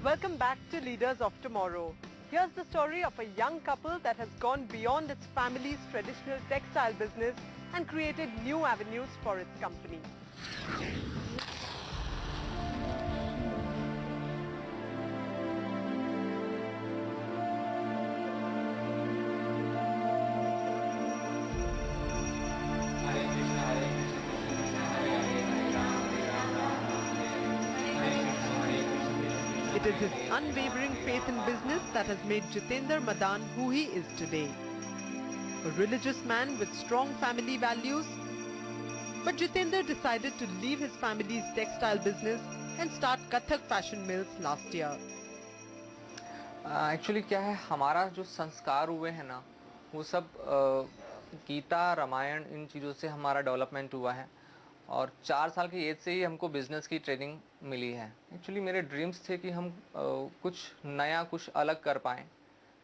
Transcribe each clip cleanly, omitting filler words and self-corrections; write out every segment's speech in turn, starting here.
Welcome back to Leaders of Tomorrow. Here's the story of a young couple that has gone beyond its family's traditional textile business and created new avenues for its company. It is his unwavering faith in business that has made Jitendra Madan who he is today. A religious man with strong family values, but Jitendra decided to leave his family's textile business and start Kathak Fashion Mills last year. Actually क्या है, हमारा जो संस्कार हुए हैं ना, वो सब गीता रामायण इन चीज़ों से हमारा डेवलपमेंट हुआ है और 4 साल की एज से ही हमको बिज़नेस की ट्रेनिंग मिली है. एक्चुअली मेरे ड्रीम्स थे कि हम कुछ नया कुछ अलग कर पाएँ.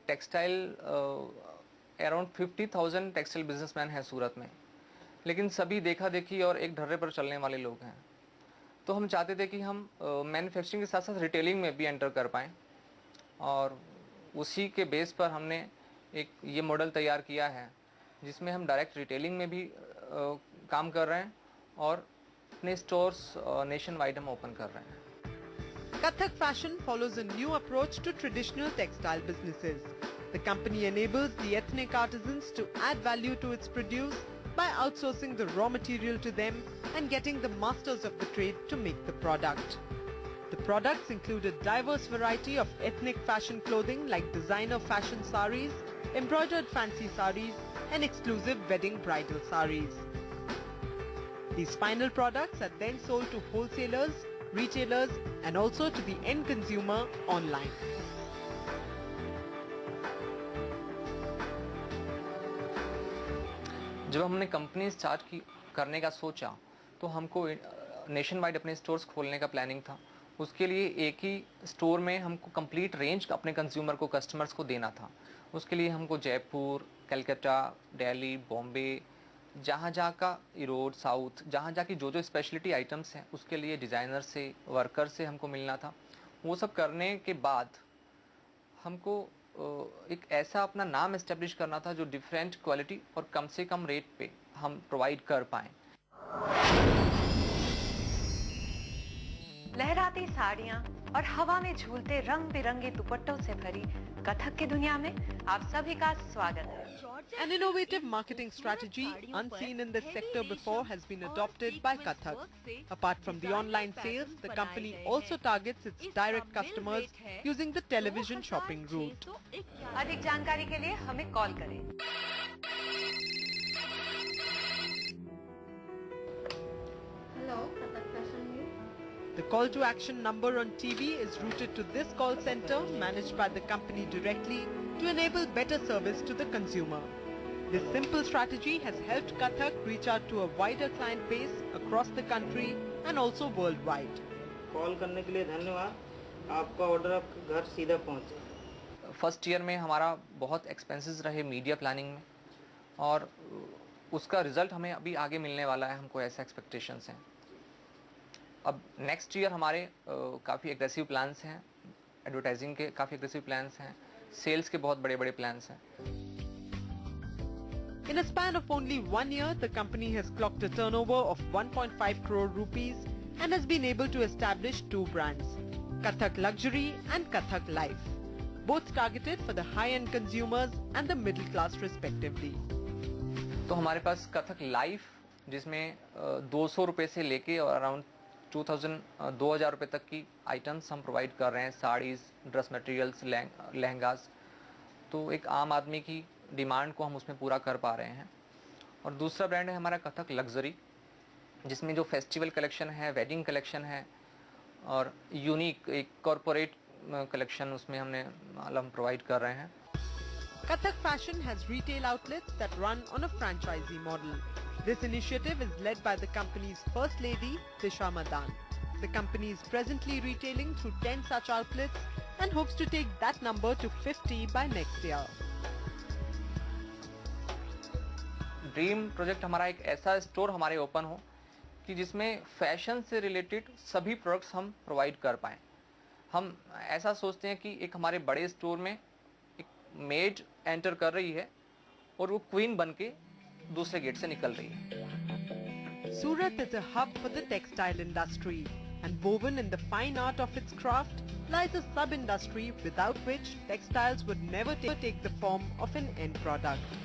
टेक्सटाइल अराउंड 50,000 टेक्सटाइल बिजनेसमैन हैं सूरत में, लेकिन सभी देखा देखी और एक ढर्रे पर चलने वाले लोग हैं. तो हम चाहते थे कि हम मैन्युफैक्चरिंग के साथ साथ रिटेलिंग में भी एंटर कर पाएँ और उसी के बेस पर हमने एक ये मॉडल तैयार किया है जिसमें हम डायरेक्ट रिटेलिंग में भी काम कर रहे हैं और अपने स्टोर्स नेशन वाइड हम ओपन कर रहे हैं. Kathak Fashion follows a new approach to traditional textile businesses. The company enables the ethnic artisans to add value to its produce by outsourcing the raw material to them and getting the masters of the trade to make the product. The products include a diverse variety of ethnic fashion clothing like designer fashion saris, embroidered fancy saris and exclusive wedding bridal saris. These final products are then sold to wholesalers, retailers and also to the end consumer online. जब हमने company start करने का सोचा तो हमको nation wide अपने stores खोलने का प्लानिंग था. उसके लिए एक ही स्टोर में हमको कंप्लीट रेंज अपने कंज्यूमर को, कस्टमर्स को देना था. उसके लिए हमको जयपुर, कलकत्ता, दिल्ली, बॉम्बे, जहाँ का इरोड, साउथ, जहाँ की जो स्पेशलिटी आइटम्स हैं उसके लिए डिज़ाइनर से, वर्कर से हमको मिलना था. वो सब करने के बाद हमको एक ऐसा अपना नाम एस्टेब्लिश करना था जो डिफरेंट क्वालिटी और कम से कम रेट पे हम प्रोवाइड कर पाएँ. लहराती साड़ियाँ और हवा में झूलते रंग बिरंगे दुपट्टों से भरी कथक की दुनिया में आप सभी का स्वागत है. An innovative marketing strategy unseen in this sector before has been adopted by Kathak. Apart from the online sales, the company also targets its direct customers using the television shopping route. अधिक जानकारी के लिए हमें call करें. Hello, Kathak Fashion Mills. The call to action number on TV is routed to this call center managed by the company directly to enable better service to the consumer. This simple strategy has helped Kathak reach out to a wider client base across the country and also worldwide. Call करने के लिए धन्यवाद. आपका order आपके घर सीधा पहुंचे. First year में हमारा बहुत एक्सपेंसेस रहे मीडिया प्लानिंग में और उसका रिजल्ट हमें अभी आगे मिलने वाला है. हमको ऐसे एक्सपेक्टेशंस हैं. अब नेक्स्ट ईयर हमारे काफ़ी एग्रेसिव प्लान्स हैं. एडवर्टाइजिंग के काफ़ी एग्रेसिव प्लान्स हैं. सेल्स के बहुत बड़े बड़े प्लान्स हैं. In a span of only 1 year, the company has clocked a turnover of 1.5 crore rupees and has been able to establish 2 brands, Kathak Luxury and Kathak Life, both targeted for the high-end consumers and the middle class respectively. तो हमारे पास Kathak life जिसमें 200 रुपये से लेके और around 2,000 रुपये तक की आइटम्स हम प्रोवाइड कर रहे हैं. Saris, dress materials, lehengas. तो एक आम आदमी की डिमांड को हम उसमें पूरा कर पा रहे हैं. और दूसरा ब्रांड है हमारा कथक लग्जरी, जिसमें जो फेस्टिवल कलेक्शन है, वेडिंग कलेक्शन है और यूनिक एक कॉरपोरेट कलेक्शन उसमें हम प्रोवाइड कर रहे हैं. Kathak Fashion has retail outlets that run on a franchisee model. This initiative is led by the company's first lady, Disha Madan. The company is presently retailing through 10 such outlets and hopes to take that number to 50 by next year. Dream project हमारा एक ऐसा store हमारे open हो कि जिसमें fashion से related सभी products हम प्रोवाइड कर पाएँ. हम ऐसा सोचते हैं कि एक हमारे बड़े स्टोर में एक मेड एंटर कर रही है और वो क्वीन बन के दूसरे गेट से निकल रही है। Surat is a hub for the textile industry, and woven in the fine art of its craft lies a sub-industry without which textiles would never take the form of an end product.